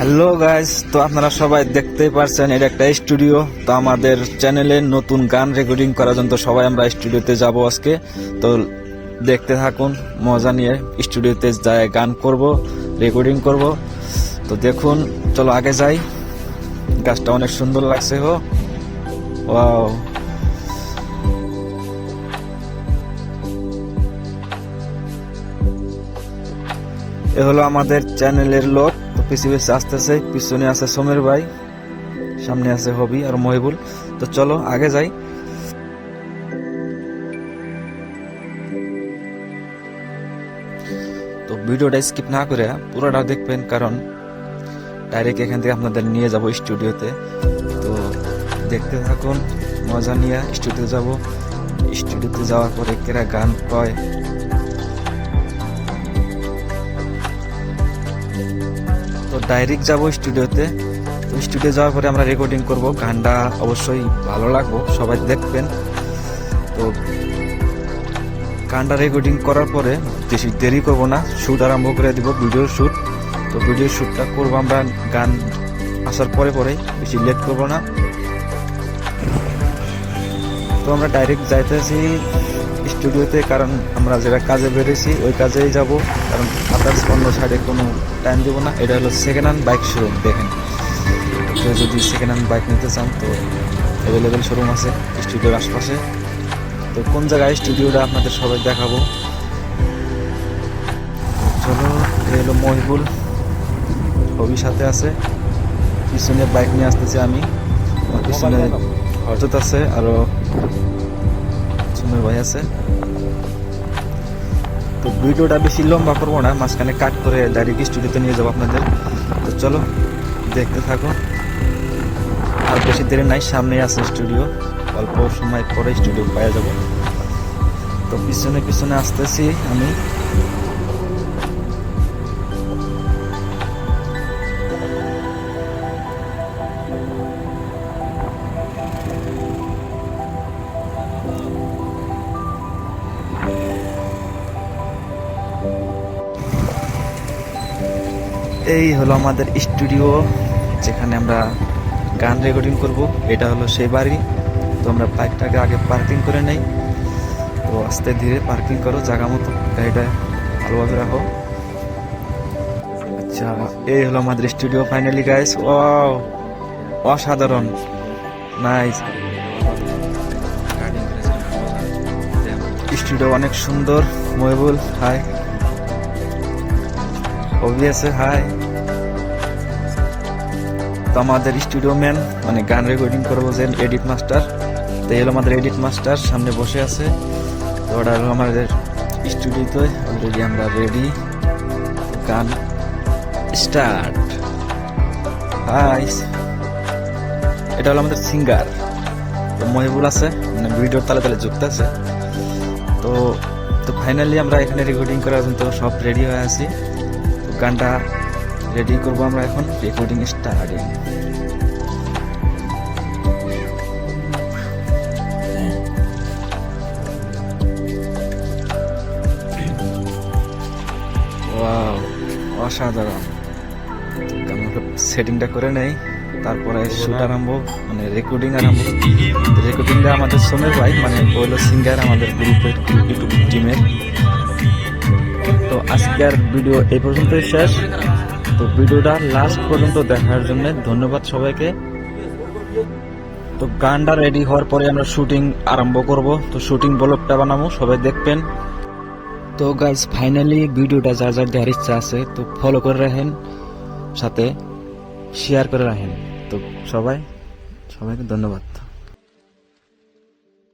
Hello guys, তো আপনারা সবাই দেখতেই পারছেন এটা একটা স্টুডিও। তো আমাদের চ্যানেলে নতুন গান রেকর্ডিং করার জন্য সবাই আমরা স্টুডিওতে যাব আজকে। তো দেখতে থাকুন, মজা নিয়ে স্টুডিওতে যাই গান করব, রেকর্ডিং করব। তো দেখুন, চলো আগে যাই। গাছটা অনেক সুন্দর লাগছে। ওয়াও, এ হলো আমাদের চ্যানেলের লোক। তো পিছিয়ে পিছিয়ে আসতেছে, পিছনে আছে সমীর ভাই, সামনে আছে হবি আর মহিবুল। তো চলো আগে যাই। তো ভিডিওটা স্কিপ না করে পুরোটা দেখবেন, কারণ ডাইরেক্ট এখান থেকে আপনাদের নিয়ে যাব স্টুডিওতে। তো দেখতে থাকুন, মজা নিয়ে স্টুডিও যাব। স্টুডিওতে যাওয়ার পরে কেরা গান কয়। তো ডাইরেক্ট যাব স্টুডিওতে। তো স্টুডিও যাওয়ার পরে আমরা রেকর্ডিং করব। গানটা অবশ্যই ভালো লাগবো, সবাই দেখবেন। তো গানটা রেকর্ডিং করার পরে বেশি দেরি করব না, শ্যুট আরম্ভ করে দিব, ভিডিওর শ্যুট। তো ভিডিওর শ্যুটটা করবো আমরা গান আসার পরে পরে, বেশি লেট করব না। তো আমরা ডাইরেক্ট যাইতেছি স্টুডিওতে, কারণ আমরা যেটা কাজে বেরিয়েছি ওই কাজেই যাব, কারণ আদার্স অন্য সাইডে কোনো টাইম দেবো না। এটা হলো সেকেন্ড হ্যান্ড বাইক শোরুম। দেখেন, কেউ যদি সেকেন্ড হ্যান্ড বাইক নিতে চান তো অ্যাভেলেবেল শোরুম আছে স্টুডিওর আশপাশে। তো কোন জায়গায় স্টুডিওটা আপনাদের সবাই দেখাবো। চলো, এ হলো মহিবুল, হবির সাথে আছে। পিছনে বাইক নিয়ে আসতেছি আমি, পিছনে হরজত আছে, আরো সুমের ভাই আছে। তো ভিডিওটা বেশি লম্বা করবো না, মাঝখানে কাট করে ডাইরেক্ট স্টুডিওতে নিয়ে যাবো আপনাদের। তো চলো দেখতে থাকো। আর বেশি দেরি নাই, সামনে আছে স্টুডিও, অল্প সময় পরে স্টুডিও পাওয়া যাব। তো পিছনে পিছনে আসতেছি আমি। এই হলো আমাদের স্টুডিও, যেখানে আমরা গান রেকর্ডিং করব। এটা হলো সেই বাড়ি। তো আমরা বাইকটাকে আগে পার্কিং করে নেই। তো আস্তে ধীরে পার্কিং করো, জায়গা মতো গাড়িটা ভালোভাবে রাখো। আচ্ছা, এই হলো আমাদের স্টুডিও ফাইনালি গাইস। ওয়াও, অসাধারণ, নাইস। স্টুডিও অনেক সুন্দর। Mohibul hi, obviously hi. তো আমাদের স্টুডিও ম্যান, মানে গান রেকর্ডিং করবো যে এডিট মাস্টার। তো এই হলো আমাদের এডিট মাস্টার, সামনে বসে আছে। তো ওটা হলো আমাদের স্টুডিওতে অলরেডি আমরা রেডি। গান স্টার্ট। হাই, এটা হলো আমাদের সিঙ্গার। তো মহিবুল আছে, মানে ভিডিওর তালে তালে যুক্ত আছে। তো তো ফাইনালি আমরা এখানে রেকর্ডিং করার জন্য সব রেডি হয়ে আছি। তো গানটা রেডি করবো আমরা এখন, রেকর্ডিং স্টার্টিং। ওয়াও, অসাধারণ। সেটিংটা করে নেই, তারপরে শুট আরম্ভ, মানে রেকর্ডিং আরম্ভ। রেকর্ডিংটা আমাদের সোমের ভাই, মানে হলো সিঙ্গার আমাদের গ্রুপের, ইউটিউব টিমের। তো আজকের ভিডিও এই পর্যন্তই শেষ। তো ভিডিওটা লাস্ট পর্যন্ত দেখার জন্য ধন্যবাদ সবাইকে। তো গানটা রেডি হওয়ার পরে আমরা শুটিং আরম্ভ করব। তো শুটিং ব্লগটা বানাবো, সবাই দেখবেন। তো গাইস, ফাইনালি ভিডিওটা যার যার দেখার ইচ্ছা আছে তো ফলো করে রাখেন, সাথে শেয়ার করে রাখেন। তো সবাইকে ধন্যবাদ।